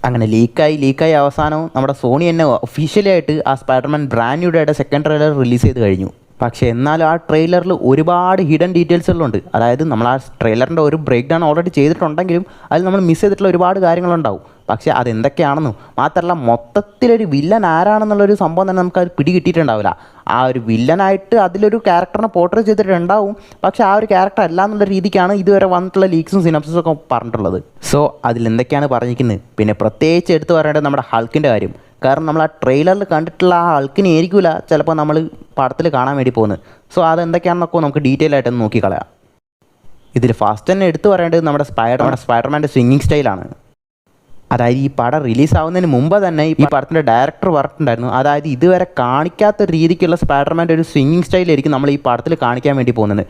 അങ്ങനെ ലീക്കായി അവസാനം നമ്മുടെ സോണി തന്നെ ഒഫീഷ്യലായിട്ട് ആ സ്പൈഡർമാൻ ബ്രാൻഡ് ന്യൂയുടെ സെക്കൻഡ് ട്രെയിലർ റിലീസ് ചെയ്ത് കഴിഞ്ഞു. പക്ഷേ എന്നാലും ആ ട്രെയിലറിൽ ഒരുപാട് ഹിഡൻ ഡീറ്റെയിൽസുകളുണ്ട്. അതായത് നമ്മൾ ആ ട്രെയിലറിൻ്റെ ഒരു ബ്രേക്ക് ഡൗൺ ഓൾറെഡി ചെയ്തിട്ടുണ്ടെങ്കിലും അതിൽ നമ്മൾ മിസ് ചെയ്തിട്ടുള്ള ഒരുപാട് കാര്യങ്ങളുണ്ടാവും. പക്ഷേ അതെന്തൊക്കെയാണെന്നും മാത്രമല്ല മൊത്തത്തിലൊരു വില്ലൻ ആരാണെന്നുള്ളൊരു സംഭവം തന്നെ നമുക്കത് പിടികിട്ടിയിട്ടുണ്ടാവില്ല. ആ ഒരു വില്ലനായിട്ട് അതിലൊരു ക്യാരക്ടറിനെ പോർട്രേ ചെയ്തിട്ടുണ്ടാവും, പക്ഷേ ആ ഒരു ക്യാരക്ടർ അല്ല എന്നുള്ള രീതിക്കാണ് ഇതുവരെ വന്നിട്ടുള്ള ലീക്സും സിനപ്സിസും ഒക്കെ പറഞ്ഞിട്ടുള്ളത്. സോ അതിലെന്തൊക്കെയാണ് പറഞ്ഞിരിക്കുന്നത്? പിന്നെ പ്രത്യേകിച്ച് എടുത്തു പറയേണ്ടത് നമ്മുടെ ഹൾക്കിൻ്റെ കാര്യം. കാരണം നമ്മൾ ആ ട്രെയിലറിൽ കണ്ടിട്ടുള്ള ആ ഹൾക്കിനെ ആയിരിക്കില്ല ചിലപ്പോൾ നമ്മൾ പടത്തിൽ കാണാൻ വേണ്ടി പോകുന്നത്. സോ അതെന്തൊക്കെയാണെന്നൊക്കെ നമുക്ക് ഡീറ്റെയിൽ ആയിട്ടൊന്ന് നോക്കിക്കളയാം. ഇതിൽ ഫസ്റ്റ് തന്നെ എടുത്തു പറയേണ്ടത് നമ്മുടെ സ്പൈഡർമാൻ്റെ സ്വിങ്ങിങ് സ്റ്റൈലാണ്. അതായത് ഈ പടം റിലീസാവുന്നതിന് മുമ്പ് തന്നെ ഈ പടത്തിൻ്റെ ഡയറക്ടർ പറഞ്ഞിട്ടുണ്ടായിരുന്നു, അതായത് ഇതുവരെ കാണിക്കാത്ത രീതിക്കുള്ള സ്പൈഡർമാൻ്റെ ഒരു സ്വിങ്ങിങ് സ്റ്റൈലായിരിക്കും നമ്മൾ ഈ പടത്തിൽ കാണിക്കാൻ വേണ്ടി പോകുന്നത്.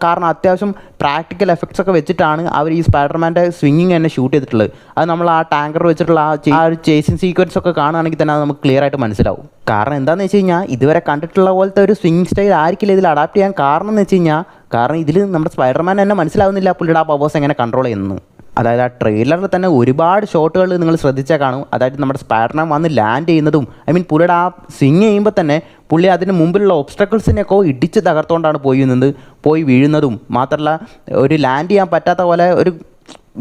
കാരണം അത്യാവശ്യം പ്രാക്ടിക്കൽ എഫക്ട്സ് ഒക്കെ വെച്ചിട്ടാണ് അവർ ഈ സ്പൈഡർമാൻ്റെ സ്വിങ്ങിങ് തന്നെ ഷൂട്ട് ചെയ്തിട്ടുള്ളത്. അത് നമ്മൾ ആ ടാങ്കർ വെച്ചിട്ടുള്ള ആ ഒരു ചേസിങ് സീക്വൻസ് ഒക്കെ കാണുകയാണെങ്കിൽ തന്നെ അത് നമുക്ക് ക്ലിയർ ആയിട്ട് മനസ്സിലാവും. കാരണം എന്താണെന്ന് വെച്ച് കഴിഞ്ഞാൽ ഇതുവരെ കണ്ടിട്ടുള്ള പോലത്തെ ഒരു സ്വിങ്ങിങ് സ്റ്റൈൽ ആയിരിക്കില്ല ഇതിൽ അഡാപ്റ്റ് ചെയ്യാൻ കാരണം എന്ന് വെച്ച് കഴിഞ്ഞാൽ, കാരണം ഇതിൽ നമ്മുടെ സ്പൈഡർമാൻ തന്നെ മനസ്സിലാവുന്നില്ല പുള്ളിയുടെ ആ പവേഴ്സ് എങ്ങനെ കൺട്രോൾ ചെയ്യുന്നു. അതായത് ആ ട്രെയിലറിൽ തന്നെ ഒരുപാട് ഷോട്ടുകൾ നിങ്ങൾ ശ്രദ്ധിച്ചാൽ കാണും. അതായത് നമ്മുടെ സ്പൈഡർമാൻ വന്ന് ലാൻഡ് ചെയ്യുന്നതും പുള്ളിയുടെ ആ സ്വിങ് ചെയ്യുമ്പോൾ തന്നെ പുള്ളി അതിന് മുമ്പിലുള്ള ഒബ്സ്റ്റക്കിൾസിനെയൊക്കെ ഇടിച്ച് തകർത്തുകൊണ്ടാണ് പോയി വീഴുന്നതും. മാത്രമല്ല ഒരു ലാൻഡ് ചെയ്യാൻ പറ്റാത്ത പോലെ ഒരു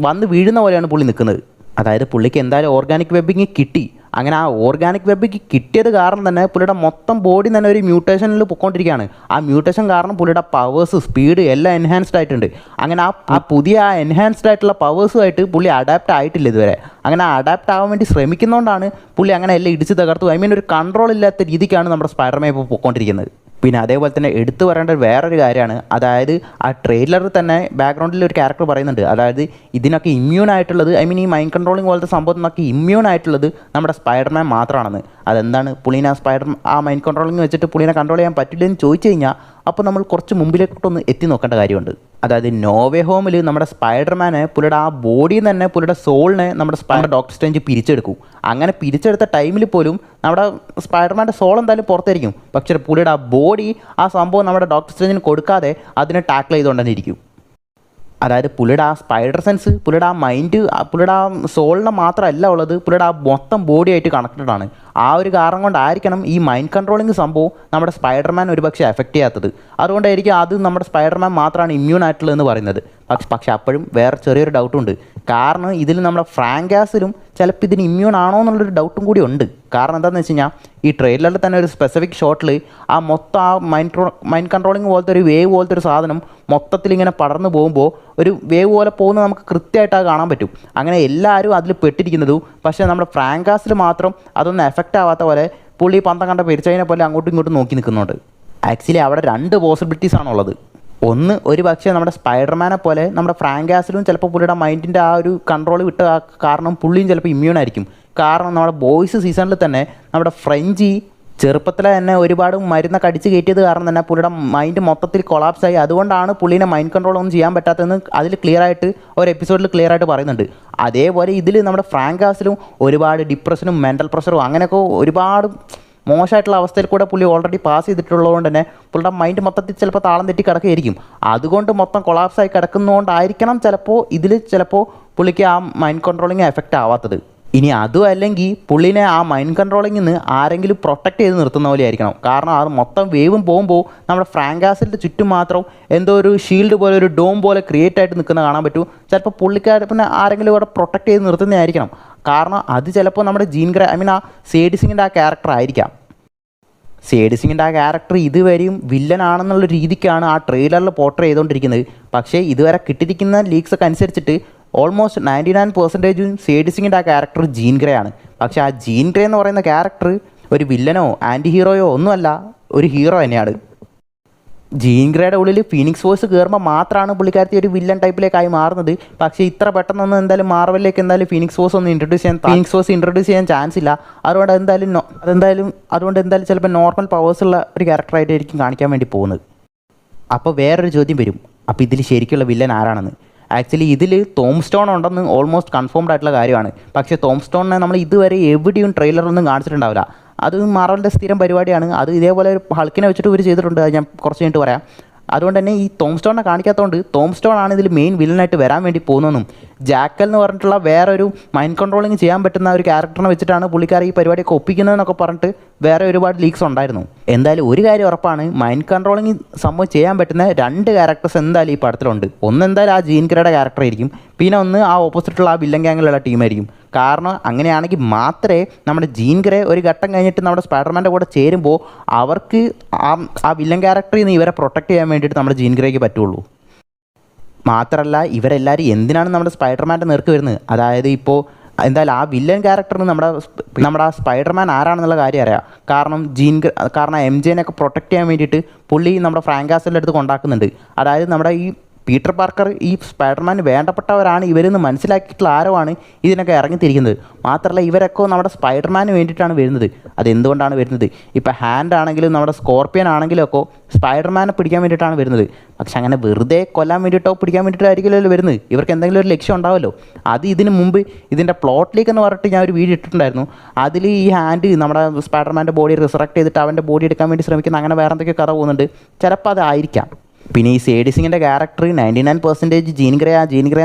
വന്ന് വീഴുന്ന പോലെയാണ് പുള്ളി നിൽക്കുന്നത്. അതായത് പുള്ളിക്ക് എന്തായാലും ഓർഗാനിക് വെബിങ് കിട്ടി. അങ്ങനെ ആ ഓർഗാനിക് വെബിങ് കിട്ടിയത് കാരണം തന്നെ പുള്ളിയുടെ മൊത്തം ബോഡി തന്നെ ഒരു മ്യൂട്ടേഷനിൽ പൊയ്ക്കൊണ്ടിരിക്കുകയാണ്. ആ മ്യൂട്ടേഷൻ കാരണം പുള്ളിയുടെ പവേഴ്സ് സ്പീഡ് എല്ലാം എൻഹാൻസ്ഡ് ആയിട്ടുണ്ട്. അങ്ങനെ ആ പുതിയ എൻഹാൻസ്ഡ് ആയിട്ടുള്ള പവേഴ്സുമായിട്ട് പുള്ളി അഡാപ്റ്റ് ആയിട്ടില്ല ഇതുവരെ. അങ്ങനെ അഡാപ്റ്റ് ആവാൻ വേണ്ടി ശ്രമിക്കുന്നതുകൊണ്ടാണ് പുള്ളി അങ്ങനെ എല്ലാം ഇടിച്ച് തകർത്തു. ഒരു കൺട്രോൾ ഇല്ലാത്ത രീതിക്കാണ് നമ്മുടെ സ്പൈഡർമാൻ ഇപ്പോൾ പൊയ്ക്കൊണ്ടിരിക്കുന്നത്. പിന്നെ അതേപോലെ തന്നെ എടുത്തു പറയേണ്ട വേറൊരു കാര്യമാണ്, അതായത് ആ ട്രെയിലറിൽ തന്നെ ബാക്ക്ഗ്രൗണ്ടിൽ ഒരു ക്യാരക്ടർ പറയുന്നുണ്ട്, അതായത് ഇതിനൊക്കെ ഇമ്മ്യൂൺ ആയിട്ടുള്ളത് ഈ മൈൻഡ് കൺട്രോളിങ് പോലത്തെ സംഭവത്തിനൊക്കെ ഇമ്മ്യൂൺ ആയിട്ടുള്ളത് നമ്മുടെ സ്പൈഡർമാൻ മാത്രമാണെന്ന്. അതെന്താണ് പുള്ളീനെ ആ മൈൻഡ് കൺട്രോളിങ് വെച്ചിട്ട് പുള്ളീനെ കൺട്രോൾ ചെയ്യാൻ പറ്റില്ലെന്ന് ചോദിച്ചു കഴിഞ്ഞാൽ അപ്പോൾ നമ്മൾ കുറച്ച് മുമ്പിലേക്കൊട്ടൊന്ന് എത്തി നോക്കേണ്ട കാര്യമുണ്ട്. അതായത് നോവേ ഹോമിൽ നമ്മുടെ സ്പൈഡർമാനെ പുള്ളിയുടെ ആ ബോഡിയിൽ തന്നെ പുള്ളിയുടെ സോളിനെ നമ്മുടെ ഡോക്ടർ സ്ട്രേഞ്ച് പിരിച്ചെടുക്കും. അങ്ങനെ പിരിച്ചെടുത്ത ടൈമിൽ പോലും നമ്മുടെ സ്പൈഡർമാൻ്റെ സോൾ എന്തായാലും പുറത്തായിരിക്കും, പക്ഷേ പുള്ളിയുടെ ആ ബോഡി ആ സംഭവം നമ്മുടെ ഡോക്ടർ സ്ട്രേഞ്ചിന് കൊടുക്കാതെ അതിനെ ടാക്കിൾ ചെയ്തുകൊണ്ട് തന്നെ ഇരിക്കും. അതായത് പുള്ളിയുടെ ആ സ്പൈഡർ സെൻസ് പുള്ളിയുടെ ആ മൈൻഡ് പുള്ളിയുടെ ആ സോളിനെ മാത്രമല്ല ഉള്ളത്, പുള്ളിയുടെ ആ മൊത്തം ബോഡിയായിട്ട് കണക്റ്റഡ് ആണ്. ആ ഒരു കാരണം കൊണ്ടായിരിക്കണം ഈ മൈൻഡ് കൺട്രോളിങ് സംഭവം നമ്മുടെ സ്പൈഡർമാൻ ഒരുപക്ഷെ എഫക്റ്റ് ചെയ്യാത്തത്. അതുകൊണ്ടായിരിക്കും അത് നമ്മുടെ സ്പൈഡർമാൻ മാത്രമാണ് ഇമ്മ്യൂൺ ആയിട്ടുള്ളതെന്ന് പറയുന്നത്. പക്ഷെ അപ്പോഴും വേറെ ചെറിയൊരു ഡൗട്ടുണ്ട്. കാരണം ഇതിൽ നമ്മുടെ ഫ്രാങ്ക് കാസിലും ചിലപ്പോൾ ഇതിന് ഇമ്മ്യൂൺ ആണോ എന്നുള്ളൊരു ഡൗട്ടും കൂടി ഉണ്ട്. കാരണം എന്താണെന്ന് വെച്ച് കഴിഞ്ഞാൽ ഈ ട്രെയിലറിൽ തന്നെ ഒരു സ്പെസിഫിക് ഷോട്ടിൽ ആ മൊത്തം ആ മൈൻഡ് കൺട്രോളിങ് പോലത്തെ ഒരു വേവ് പോലത്തെ ഒരു സാധനം മൊത്തത്തിൽ ഇങ്ങനെ പടർന്നു പോകുമ്പോൾ ഒരു വേവ് പോലെ പോകുന്നത് നമുക്ക് കൃത്യമായിട്ട് അത് കാണാൻ പറ്റും. അങ്ങനെ എല്ലാവരും അതിൽ പെട്ടിരിക്കുന്നതും, പക്ഷേ നമ്മുടെ ഫ്രാങ്ക് കാസിൽ മാത്രം അതൊന്നും എഫക്റ്റ് ആവാത്ത പോലെ പുള്ളി പന്തം കണ്ട പെരിച്ചതിനെ പോലെ അങ്ങോട്ടും ഇങ്ങോട്ടും നോക്കി നിൽക്കുന്നുണ്ട്. ആക്ച്വലി അവിടെ 2 പോസിബിലിറ്റീസ് ആണുള്ളത്. ഒന്ന്, ഒരു പക്ഷേ നമ്മുടെ സ്പൈഡർമാനെ പോലെ നമ്മുടെ ഫ്രാങ്ക് കാസിലും ചിലപ്പോൾ പുള്ളിയുടെ മൈൻഡിൻ്റെ ആ ഒരു കൺട്രോൾ വിട്ട കാരണം പുള്ളിയും ചിലപ്പോൾ ഇമ്മ്യൂൺ ആയിരിക്കും. കാരണം നമ്മുടെ ബോയ്സ് സീസണിൽ തന്നെ നമ്മുടെ ഫ്രഞ്ചി ചെറുപ്പത്തിലെ തന്നെ ഒരുപാട് മരുന്നൊക്കെ അടിച്ച് കയറ്റിയത് കാരണം തന്നെ പുള്ളിയുടെ മൈൻഡ് മൊത്തത്തിൽ കൊളാപ്സ് ആയി. അതുകൊണ്ടാണ് പുള്ളീനെ മൈൻഡ് കൺട്രോൾ ഒന്നും ചെയ്യാൻ പറ്റാത്തതെന്ന് അതിൽ ക്ലിയറായിട്ട് ഒരു എപ്പിസോഡിൽ ക്ലിയറായിട്ട് പറയുന്നുണ്ട്. അതേപോലെ ഇതിൽ നമ്മുടെ ഫ്രാങ്ക് കാസിലും ഒരുപാട് ഡിപ്രഷനും മെൻ്റൽ പ്രഷറും അങ്ങനെയൊക്കെ ഒരുപാട് മോശമായിട്ടുള്ള അവസ്ഥയിൽ കൂടെ പുള്ളി ഓൾറെഡി പാസ് ചെയ്തിട്ടുള്ളതുകൊണ്ട് തന്നെ പുള്ളിയുടെ മൈൻഡ് മൊത്തത്തിൽ ചിലപ്പോൾ താളം തെറ്റി കിടക്കുകയായിരിക്കും. അതുകൊണ്ട് മൊത്തം കൊളാപ്സായി കിടക്കുന്നതുകൊണ്ടായിരിക്കണം ചിലപ്പോൾ പുള്ളിക്ക് ആ മൈൻഡ് കൺട്രോളിങ് എഫക്റ്റ് ആവാത്തത്. ഇനി അതും അല്ലെങ്കിൽ പുള്ളിനെ ആ മൈൻഡ് കൺട്രോളിങ്ങിൽ നിന്ന് ആരെങ്കിലും പ്രൊട്ടക്റ്റ് ചെയ്ത് നിർത്തുന്ന പോലെ ആയിരിക്കണം. കാരണം അത് മൊത്തം വേവും പോകുമ്പോൾ നമ്മുടെ ഫ്രാങ്ക് കാസിലിൻ്റെ ചുറ്റും മാത്രം എന്തോ ഒരു ഷീൽഡ് പോലെ ഒരു ഡോം പോലെ ക്രിയേറ്റ് ആയിട്ട് നിൽക്കുന്ന കാണാൻ പറ്റും. ചിലപ്പോൾ പുള്ളിക്കാരനെ ആരെങ്കിലും അവിടെ പ്രൊട്ടക്റ്റ് ചെയ്ത് നിർത്തുന്നതായിരിക്കണം. കാരണം അത് ചിലപ്പോൾ നമ്മുടെ ജീൻ ഗ്രേ ആ സേഡി സിങ്ങിൻ്റെ ആ ക്യാരക്ടർ ആയിരിക്കാം. സേഡി സിങ്ങിൻ്റെ ആ ക്യാരക്ടർ ഇതുവരെയും വില്ലനാണെന്നുള്ള രീതിക്കാണ് ആ ട്രെയിലറിൽ പോർട്രേ ചെയ്തുകൊണ്ടിരിക്കുന്നത്. പക്ഷേ ഇതുവരെ കിട്ടിയിരിക്കുന്ന ലീക്സൊക്കെ അനുസരിച്ചിട്ട് ഓൾമോസ്റ്റ് 99% സേഡി സിങ്ങിൻ്റെ ആ ക്യാരക്ടർ ജീൻ ഗ്രേ ആണ്. പക്ഷേ ആ ജീൻ ഗ്രേ എന്ന് പറയുന്ന ക്യാരക്ടർ ഒരു വില്ലനോ ആൻറ്റി ഹീറോയോ ഒന്നുമല്ല, ഒരു ഹീറോ തന്നെയാണ്. ജീൻ ഗ്രേയുടെ ഉള്ളിൽ ഫീനിക്സ് ഫോഴ്സ് കയറുമ്പോൾ മാത്രമാണ് പുള്ളിക്കാരത്തി ഒരു വില്ലൻ ടൈപ്പിലേക്കായി മാറുന്നത്. പക്ഷേ ഇത്ര പെട്ടെന്നൊന്നും എന്തായാലും മാർവലിലേക്ക് എന്തായാലും ഫീനിക്സ് ഫോഴ്സ് ഇൻട്രൊഡ്യൂസ് ചെയ്യാൻ ചാൻസ് ഇല്ല. അതുകൊണ്ട് എന്തായാലും ചിലപ്പോൾ നോർമൽ പവേഴ്സുള്ള ഒരു ക്യാരക്ടറായിട്ടായിരിക്കും കാണിക്കാൻ വേണ്ടി പോകുന്നത്. അപ്പോൾ വേറൊരു ചോദ്യം വരും, അപ്പോൾ ഇതിൽ ശരിക്കുള്ള വില്ലൻ ആരാണെന്ന്. ആക്ച്വലി ഇതിൽ ടോം സ്റ്റോൺ ഉണ്ടെന്ന് ഓൾമോസ്റ്റ് കൺഫേംഡ് ആയിട്ടുള്ള കാര്യമാണ്. പക്ഷേ ടോം സ്റ്റോണിനെ നമ്മൾ ഇതുവരെ എവിടെയും ട്രെയിലറൊന്നും കാണിച്ചിട്ടുണ്ടാവില്ല. അത് മാർവലിൻ്റെ സ്ഥിരം പരിപാടിയാണ്. അത് ഇതേപോലെ ഒരു ഹൾക്കിനെ വെച്ചിട്ട് ഇവർ ചെയ്തിട്ടുണ്ട്. അത് ഞാൻ കുറച്ച് കഴിഞ്ഞിട്ട് പറയാം. അതുകൊണ്ട് തന്നെ ഈ ടോം സ്റ്റോണിനെ കാണിക്കാത്തതുകൊണ്ട് ടോം സ്റ്റോൺ ആണ് ഇതിൽ മെയിൻ വില്ലനായിട്ട് വരാൻ വേണ്ടി പോകുന്നതെന്നും ജാക്കൽ എന്ന് പറഞ്ഞിട്ടുള്ള വേറൊരു മൈൻഡ് കൺട്രോളിങ് ചെയ്യാൻ പറ്റുന്ന ഒരു ക്യാരക്ടറിനെ വെച്ചിട്ടാണ് പുള്ളിക്കാർ ഈ പരിപാടിയൊക്കെ ഒപ്പിക്കുന്നതെന്നൊക്കെ പറഞ്ഞിട്ട് വേറെ ഒരുപാട് ലീക്സ് ഉണ്ടായിരുന്നു. എന്തായാലും ഒരു കാര്യം ഉറപ്പാണ്, മൈൻഡ് കൺട്രോളിങ് സംഭവം ചെയ്യാൻ പറ്റുന്ന 2 ക്യാരക്ടേഴ്സ് എന്തായാലും ഈ പടത്തിലുണ്ട്. ഒന്ന് എന്തായാലും ആ ജീൻ ഗ്രേയുടെ ക്യാരക്ടർ ആയിരിക്കും, പിന്നെ ഒന്ന് ആ ഓപ്പോസിറ്റുള്ള ആ വില്ലൻ ഗ്യാങ്ങിലുള്ള ടീമായിരിക്കും. കാരണം അങ്ങനെയാണെങ്കിൽ മാത്രമേ നമ്മുടെ ജീൻ ഗ്രേ ഒരു ഘട്ടം കഴിഞ്ഞിട്ട് നമ്മുടെ സ്പൈഡർമാൻ്റെ കൂടെ ചേരുമ്പോൾ അവർക്ക് ആ വില്ലൻ ക്യാരക്ടറിൽ നിന്ന് ഇവരെ പ്രൊട്ടക്റ്റ് ചെയ്യാൻ വേണ്ടിയിട്ട് നമ്മുടെ ജീൻ ഗ്രേക്ക് പറ്റുള്ളൂ. മാത്രമല്ല ഇവരെല്ലാവരും എന്തിനാണ് നമ്മുടെ സ്പൈഡർമാൻ്റെ നേർക്ക് വരുന്നത്? അതായത് ഇപ്പോൾ എന്തായാലും ആ വില്ലൻ ക്യാരക്ടറിന് നമ്മുടെ ആ സ്പൈഡർമാൻ ആരാണെന്നുള്ള കാര്യം അറിയാം. കാരണം MJനെയൊക്കെ പ്രൊട്ടക്റ്റ് ചെയ്യാൻ വേണ്ടിയിട്ട് പുള്ളി നമ്മുടെ ഫ്രാങ്ക് കാസലിൻ്റെ അടുത്ത് കൊണ്ടാക്കുന്നുണ്ട്. അതായത് നമ്മുടെ ഈ പീറ്റർ പാർക്കർ ഈ സ്പൈഡർമാൻ വേണ്ടപ്പെട്ടവരാണ് ഇവരെന്ന് മനസ്സിലാക്കിയിട്ടുള്ള ആരോ ആണ് ഇതിനൊക്കെ ഇറങ്ങിത്തിരിക്കുന്നത്. മാത്രമല്ല ഇവരൊക്കെ നമ്മുടെ സ്പൈഡർമാന് വേണ്ടിയിട്ടാണ് വരുന്നത്. അതെന്തുകൊണ്ടാണ് വരുന്നത്? ഇപ്പോൾ ഹാൻഡ് ആണെങ്കിലും നമ്മുടെ സ്കോർപ്പിയൻ ആണെങ്കിലും ഒക്കെ സ്പൈഡർമാനെ പിടിക്കാൻ വേണ്ടിയിട്ടാണ് വരുന്നത്. പക്ഷെ അങ്ങനെ വെറുതെ കൊല്ലാൻ വേണ്ടിയിട്ടോ പിടിക്കാൻ വേണ്ടിയിട്ടായിരിക്കില്ലല്ലോ വരുന്നത്. ഇവർക്ക് എന്തെങ്കിലും ഒരു ലക്ഷ്യം ഉണ്ടാവുമല്ലോ. അത് ഇതിന് മുമ്പ് ഇതിൻ്റെ പ്ലോട്ടിലേക്ക് എന്ന് പറഞ്ഞിട്ട് ഞാൻ ഒരു വീഡിയോ ഇട്ടിട്ടുണ്ടായിരുന്നു. അതിൽ ഈ ഹാൻഡ് നമ്മുടെ സ്പൈഡർമാൻ്റെ ബോഡി റിസറക്റ്റ് ചെയ്തിട്ട് അവൻ്റെ ബോഡി എടുക്കാൻ വേണ്ടി ശ്രമിക്കുന്ന അങ്ങനെ വേറെ എന്തൊക്കെ കഥ പോകുന്നുണ്ട്. ചിലപ്പോൾ അതായിരിക്കാം. പിന്നെ ഈ സേഡിസിങ്ങിൻ്റെ ക്യാരക്ടർ 99% ജീൻ ഗ്രേ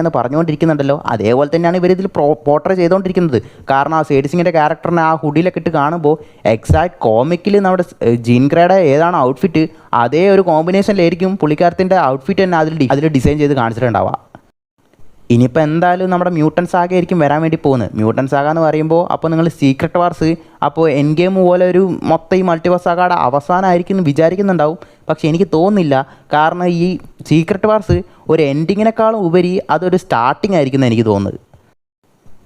എന്ന് പറഞ്ഞുകൊണ്ടിരിക്കുന്നുണ്ടല്ലോ. അതേപോലെ തന്നെയാണ് ഇവരിതിൽ പോർട്രേ ചെയ്തുകൊണ്ടിരിക്കുന്നത്. കാരണം ആ സേഡിസിങ്ങിൻ്റെ ക്യാരക്ടറിനെ ആ ഹുഡിയിലൊക്കെ ഇട്ട് കാണുമ്പോൾ എക്സാക്ട് കോമിക്കിൽ നമ്മുടെ ജീൻ ഗ്രേയുടെ ഏതാണ് ഔട്ട്ഫിറ്റ് അതേ ഒരു കോമ്പിനേഷനിലായിരിക്കും പുള്ളിക്കാരത്തിൻ്റെ ഔട്ട്ഫിറ്റ് തന്നെ അതിൽ ഡിസൈൻ ചെയ്ത് കാണിച്ചിട്ടുണ്ടാവുക. ഇനിയിപ്പോൾ എന്തായാലും നമ്മുടെ മ്യൂട്ടൻ സാഗ ആയിരിക്കും വരാൻ വേണ്ടി പോകുന്നത്. മ്യൂട്ടൻ സാഗ എന്ന് പറയുമ്പോൾ അപ്പോൾ നിങ്ങൾ സീക്രട്ട് വാർസ് അപ്പോൾ എൻ ഗെയിം പോലെ ഒരു മൊത്തം ഈ മൾട്ടിവേഴ്സ് സാഗയുടെ അവസാനമായിരിക്കും എന്ന് വിചാരിക്കുന്നുണ്ടാവും. പക്ഷേ എനിക്ക് തോന്നുന്നില്ല. കാരണം ഈ സീക്രട്ട് വാർസ് ഒരു എൻഡിങ്ങിനേക്കാളും ഉപരി അതൊരു സ്റ്റാർട്ടിങ് ആയിരിക്കും എനിക്ക് തോന്നുന്നത്.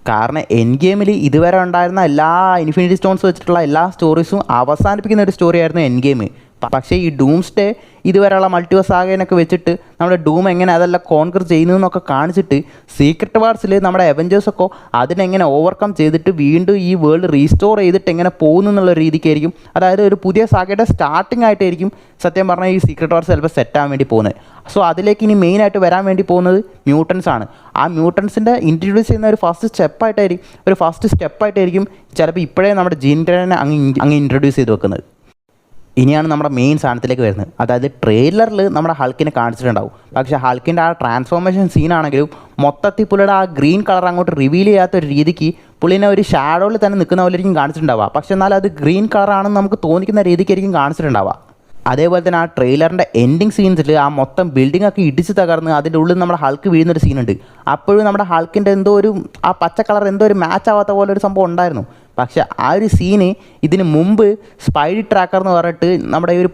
കാരണം എൻ ഗെയിമിൽ ഇതുവരെ ഉണ്ടായിരുന്ന എല്ലാ ഇൻഫിനിറ്റി സ്റ്റോൺസ് വെച്ചിട്ടുള്ള എല്ലാ സ്റ്റോറീസും അവസാനിപ്പിക്കുന്ന ഒരു സ്റ്റോറി ആയിരുന്നു എൻ ഗെയിം. പക്ഷേ ഈ ഡൂംസ്ഡേ ഇതുവരെയുള്ള മൾട്ടിവേഴ്സ് സാഗയൊക്കെ വെച്ചിട്ട് നമ്മുടെ ഡൂം എങ്ങനെ അതെല്ലാം കോൺകർ ചെയ്യുന്നതെന്നൊക്കെ കാണിച്ചിട്ട് സീക്രട്ട് വാർസിൽ നമ്മുടെ അവെഞ്ചേഴ്സൊക്കെ അതിനെങ്ങനെ ഓവർകം ചെയ്തിട്ട് വീണ്ടും ഈ വേൾഡ് റീസ്റ്റോർ ചെയ്തിട്ട് എങ്ങനെ പോകുന്നു എന്നുള്ള രീതിക്കായിരിക്കും. അതായത് ഒരു പുതിയ സാഗയുടെ സ്റ്റാർട്ടിംഗ് ആയിട്ടായിരിക്കും സത്യം പറഞ്ഞാൽ ഈ സീക്രട്ട് വാർസ് ചിലപ്പോൾ സെറ്റാകാൻ വേണ്ടി പോകുന്നത്. സോ അതിലേക്ക് ഇനി മെയിനായിട്ട് വരാൻ വേണ്ടി പോകുന്നത് മ്യൂട്ടൻസ് ആണ്. ആ മ്യൂട്ടൻസിൻ്റെ ഇൻട്രൊഡ്യൂസ് ചെയ്യുന്ന ഒരു ഫസ്റ്റ് സ്റ്റെപ്പായിട്ടായിരിക്കും ചിലപ്പോൾ ഇപ്പോഴേ നമ്മുടെ ജീൻ ഗ്രേനെ അങ്ങ് ഇൻട്രൊഡ്യൂസ് ചെയ്ത് വെക്കുന്നത്. ഇനിയാണ് നമ്മുടെ മെയിൻ സാധനത്തിലേക്ക് വരുന്നത്. അതായത് ട്രെയിലറിൽ നമ്മുടെ ഹൾക്കിനെ കാണിച്ചിട്ടുണ്ടാവും. പക്ഷേ ഹൾക്കിൻ്റെ ആ ട്രാൻസ്ഫോർമേഷൻ സീനാണെങ്കിലും മൊത്തത്തിൽ പുള്ളിയുടെ ആ ഗ്രീൻ കളർ അങ്ങോട്ട് റിവീൽ ചെയ്യാത്തൊരു രീതിക്ക് പുള്ളിനെ ഒരു ഷാഡോയിൽ തന്നെ നിൽക്കുന്ന പോലെ ആയിരിക്കും കാണിച്ചിട്ടുണ്ടാവുക. പക്ഷേ എന്നാൽ അത് ഗ്രീൻ കളറാണെന്ന് നമുക്ക് തോന്നിക്കുന്ന രീതിക്കായിരിക്കും കാണിച്ചിട്ടുണ്ടാവുക. അതേപോലെ തന്നെ ആ ട്രെയിലറിൻ്റെ എൻഡിങ് സീൻസിൽ ആ മൊത്തം ബിൽഡിംഗ് ഒക്കെ ഇടിച്ച് തകർന്ന് അതിൻ്റെ ഉള്ളിൽ നമ്മുടെ ഹൾക്ക് വീഴുന്നൊരു സീനുണ്ട്. അപ്പോഴും നമ്മുടെ ഹൾക്കിൻ്റെ എന്തോ ഒരു ആ പച്ച കളർ എന്തോ ഒരു മാച്ച് ആവാത്ത പോലെ ഒരു സംഭവം ഉണ്ടായിരുന്നു. പക്ഷേ ആ ഒരു സീന് ഇതിന് മുമ്പ് സ്പൈഡി ട്രാക്കർ എന്ന് പറഞ്ഞിട്ട് നമ്മുടെ ഈ ഒരു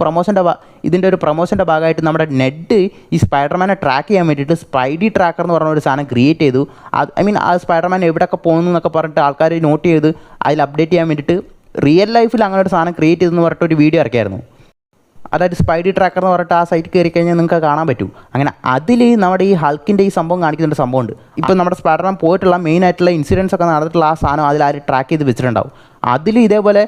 ഇതിൻ്റെ ഒരു പ്രൊമോഷൻ്റെ ഭാഗമായിട്ട് നമ്മുടെ നെഡ് ഈ സ്പൈഡർമാനെ ട്രാക്ക് ചെയ്യാൻ വേണ്ടിയിട്ട് സ്പൈഡി ട്രാക്കർ എന്ന് പറഞ്ഞ ഒരു സാധനം ക്രിയേറ്റ് ചെയ്തു. ആ സ്പൈഡർമാൻ എവിടെയൊക്കെ പോകുന്നു എന്നൊക്കെ പറഞ്ഞിട്ട് ആൾക്കാർ നോട്ട് ചെയ്ത് അതിൽ അപ്ഡേറ്റ് ചെയ്യാൻ വേണ്ടിയിട്ട് റിയൽ ലൈഫിൽ അങ്ങനെ ഒരു സാധനം ക്രിയേറ്റ് ചെയ്തെന്ന് പറഞ്ഞിട്ട് ഒരു വീഡിയോ ഇറക്കിയായിരുന്നു. അതായത് സ്പൈഡി ട്രാക്കർ എന്ന് പറഞ്ഞിട്ട് ആ സൈറ്റ് കയറി കഴിഞ്ഞാൽ നിങ്ങൾക്ക് കാണാൻ പറ്റും. അങ്ങനെ അതിൽ നമ്മുടെ ഈ ഹൾക്കിൻ്റെ ഈ സംഭവം കാണിക്കുന്നൊരു സംഭവമുണ്ട്. ഇപ്പോൾ നമ്മുടെ സ്പൈഡർമാൻ പോയിട്ടുള്ള മെയിൻ ആയിട്ടുള്ള ഇൻസിഡൻസ് ഒക്കെ നടന്നിട്ടുള്ള ആ സാധനം അതിൽ ആര് ട്രാക്ക് ചെയ്ത് വെച്ചിട്ടുണ്ടാവും. അതിൽ ഇതേപോലെ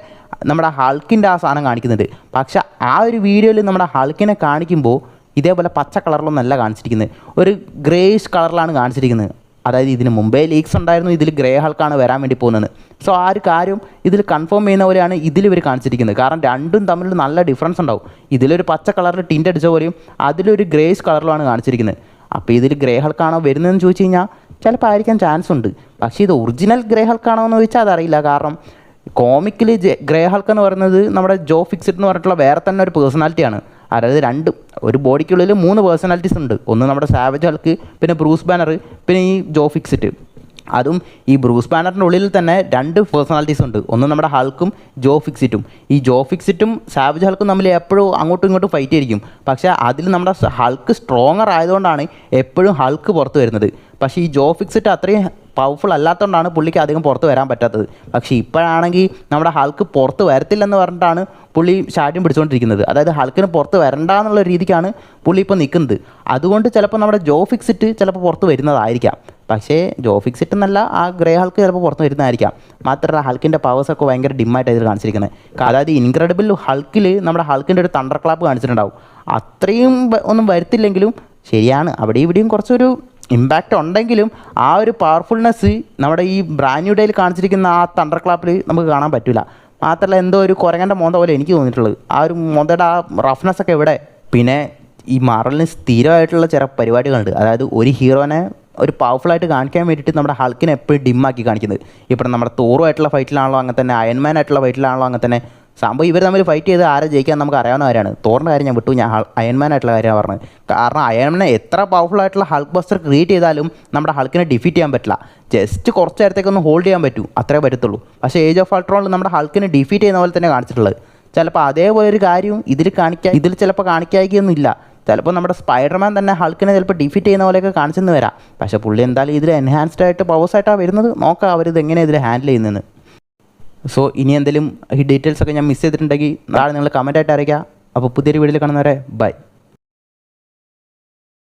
നമ്മുടെ ഹൾക്കിൻ്റെ ആ സാധനം കാണിക്കുന്നുണ്ട്. പക്ഷേ ആ ഒരു വീഡിയോയിൽ നമ്മുടെ ഹൾക്കിനെ കാണിക്കുമ്പോൾ ഇതേപോലെ പച്ച കളറിലൊന്നല്ല കാണിച്ചിരിക്കുന്നത്, ഒരു ഗ്രേയിഷ് കളറിലാണ് കാണിച്ചിരിക്കുന്നത്. അതായത് ഇതിന് മുമ്പേ ലീക്സ് ഉണ്ടായിരുന്നു ഇതിൽ ഗ്രേ ഹൾക്കാണ് വരാൻ വേണ്ടി പോകുന്നത്. സോ ആ ഒരു കാര്യം ഇതിൽ കൺഫേം ചെയ്യുന്ന പോലെയാണ് ഇതിലിവർ കാണിച്ചിരിക്കുന്നത്. കാരണം രണ്ടും തമ്മിൽ നല്ല ഡിഫറൻസ് ഉണ്ടാവും. ഇതിലൊരു പച്ച കളറിൽ ടിൻ്റ് അടിച്ച പോലെയും അതിലൊരു ഗ്രേസ് കളറിലാണ് കാണിച്ചിരിക്കുന്നത്. അപ്പോൾ ഇതിൽ ഗ്രേ ഹൾക്കാണോ വരുന്നതെന്ന് ചോദിച്ചു കഴിഞ്ഞാൽ ചിലപ്പോൾ ആയിരിക്കാൻ ചാൻസ് ഉണ്ട്. പക്ഷേ ഇത് ഒറിജിനൽ ഗ്രേ ഹൾക്കാണോ എന്ന് ചോദിച്ചാൽ അതറിയില്ല. കാരണം കോമിക്കിൽ ഗ്രേ ഹൾക്ക് എന്ന് പറയുന്നത് നമ്മുടെ ജോ ഫിക്സിറ്റ് എന്ന് പറഞ്ഞിട്ടുള്ള വേറെ തന്നെ ഒരു പേഴ്സണാലിറ്റിയാണ്. അതായത് ഒരു ബോഡിക്കുള്ളിൽ 3 പേഴ്സണാലിറ്റീസ് ഉണ്ട്. ഒന്ന് നമ്മുടെ സാവേജ് ഹൾക്ക്, പിന്നെ ബ്രൂസ് ബാനർ, പിന്നെ ഈ ജോ ഫിക്സിറ്റ്. അതും ഈ ബ്രൂസ് ബാനറിൻ്റെ ഉള്ളിൽ തന്നെ 2 പേഴ്സണാലിറ്റീസ് ഉണ്ട്. ഒന്ന് നമ്മുടെ ഹൾക്കും ജോ ഫിക്സിറ്റും. ഈ ജോ ഫിക്സിറ്റും സാവേജ് ഹൾക്കും തമ്മിൽ എപ്പോഴും അങ്ങോട്ടും ഇങ്ങോട്ടും ഫൈറ്റ് ആയിരിക്കും. പക്ഷേ അതിൽ നമ്മുടെ ഹൾക്ക് സ്ട്രോങ്ങർ ആയതുകൊണ്ടാണ് എപ്പോഴും ഹൾക്ക് പുറത്ത് വരുന്നത്. പക്ഷേ ഈ ജോ ഫിക്സിറ്റ് അത്രയും പവർഫുൾ അല്ലാത്തതുകൊണ്ടാണ് പുള്ളിക്ക് അധികം പുറത്ത് വരാൻ പറ്റാത്തത്. പക്ഷേ ഇപ്പോഴാണെങ്കിൽ നമ്മുടെ ഹൾക്ക് പുറത്ത് വരത്തില്ലെന്ന് പറഞ്ഞിട്ടാണ് പുള്ളി ശാഠ്യം പിടിച്ചുകൊണ്ടിരിക്കുന്നത്. അതായത് ഹൾക്കിന് പുറത്ത് വരണ്ട എന്നുള്ള രീതിക്കാണ് പുള്ളി ഇപ്പോൾ നിൽക്കുന്നത്. അതുകൊണ്ട് ചിലപ്പോൾ നമ്മുടെ ജോ ഫിക്സിറ്റ് ചിലപ്പോൾ പുറത്ത് വരുന്നതായിരിക്കാം. പക്ഷേ ജോ ഫിക്സിറ്റ് എന്നല്ല, ആ ഗ്രേ ഹൾക്ക് ചിലപ്പോൾ പുറത്ത് വരുന്നതായിരിക്കാം. മാത്രമല്ല ഹൾക്കിൻ്റെ പവേഴ്സൊക്കെ ഭയങ്കര ഡിമ്മായിട്ട് ഇതിൽ കാണിച്ചിരിക്കുന്നത്. അതായത് ഇൻക്രെഡിബിൾ ഹൾക്കിൽ നമ്മുടെ ഹൾക്കിൻ്റെ ഒരു തണ്ടർ ക്ലാപ്പ് കാണിച്ചിട്ടുണ്ടാവും. അത്രയും ഒന്നും വരുത്തില്ലെങ്കിലും ശരിയാണ്, അവിടെ ഇവിടെയും കുറച്ചൊരു ഇമ്പാക്റ്റ് ഉണ്ടെങ്കിലും ആ ഒരു പവർഫുൾനെസ് നമ്മുടെ ഈ ബ്രാൻഡ് ന്യൂ ഡേയിൽ കാണിച്ചിരിക്കുന്ന ആ തണ്ടർ ക്ലാപ്പിൽ നമുക്ക് കാണാൻ പറ്റില്ല. മാത്രമല്ല എന്തോ ഒരു കുരങ്ങൻ്റെ മോന്ത പോലെ എനിക്ക് തോന്നിയിട്ടുള്ളത്. ആ ഒരു മോന്തയുടെ ആ റഫ്നെസ് ഒക്കെ ഇവിടെ. പിന്നെ ഈ മാർവലിന് സ്ഥിരമായിട്ടുള്ള ചില പരിപാടികളുണ്ട്. അതായത് ഒരു ഹീറോനെ ഒരു പവർഫുള്ളായിട്ട് കാണിക്കാൻ വേണ്ടിയിട്ട് നമ്മുടെ ഹൾക്കിനെ എപ്പോഴും ഡിമ്മാക്കി കാണിക്കുന്നത്. ഇപ്പം നമ്മുടെ തോറുമായിട്ടുള്ള ഫൈറ്റിലാണല്ലോ അങ്ങനെ തന്നെ, അയൺമാൻ ആയിട്ടുള്ള ഫൈറ്റിലാണല്ലോ അങ്ങനെ തന്നെ. സംഭവം ഇവർ തമ്മിൽ ഫൈറ്റ് ചെയ്ത് ആരെ ജയിക്കാൻ നമുക്ക് അറിയാവുന്ന കാര്യമാണ്. തോറിൻ്റെ കാര്യം ഞാൻ വിട്ടു, ഞാൻ അയൺമാൻ ആയിട്ടുള്ള കാര്യമാണ് പറഞ്ഞത്. കാരണം അയൺമാനെ എത്ര പവർഫുൾ ആയിട്ടുള്ള ഹൾക്ക് ബസ്റ്റർ ക്രിയേറ്റ് ചെയ്താലും നമ്മുടെ ഹൾക്കിനെ ഡിഫീറ്റ് ചെയ്യാൻ പറ്റില്ല. ജസ്റ്റ് കുറച്ച് നേരത്തേക്കൊന്ന് ഹോൾഡ് ചെയ്യാൻ പറ്റൂ, അത്രേ പറ്റത്തുള്ളൂ. പക്ഷേ ഏജ് ഓഫ് അൾട്രോണിൽ നമ്മുടെ ഹൾക്കിനെ ഡിഫീറ്റ് ചെയ്യുന്ന പോലെ തന്നെ കാണിച്ചിട്ടുള്ളത്. ചിലപ്പോൾ അതേപോലെ ഒരു കാര്യം ഇതിൽ ചിലപ്പോൾ കാണിക്കായിക്കൊന്നുമില്ല. ചിലപ്പോൾ നമ്മുടെ സ്പൈഡർമാൻ തന്നെ ഹൾക്കിനെ ചിലപ്പോൾ ഡിഫീറ്റ് ചെയ്യുന്ന പോലെയൊക്കെ കാണിച്ചെന്ന് വരാം. പക്ഷേ പുള്ളി എന്തായാലും ഇതിൽ എൻഹാൻസ്ഡ് ആയിട്ട് പവേഴ്സായിട്ടാണ് വരുന്നത്. നോക്കാം അവരിത് എങ്ങനെയാണ് ഇതിൽ ഹാൻഡിൽ ചെയ്യുന്നതെന്ന്. സോ ഇനി എന്തെങ്കിലും ഈ ഡീറ്റെയിൽസൊക്കെ ഞാൻ മിസ് ചെയ്തിട്ടുണ്ടെങ്കിൽ നാളെ നിങ്ങൾ കമൻറ്റായിട്ട് അറിയിക്കുക. അപ്പോൾ പുതിയൊരു വീഡിയോയിൽ കാണുന്നവരെ ബൈ.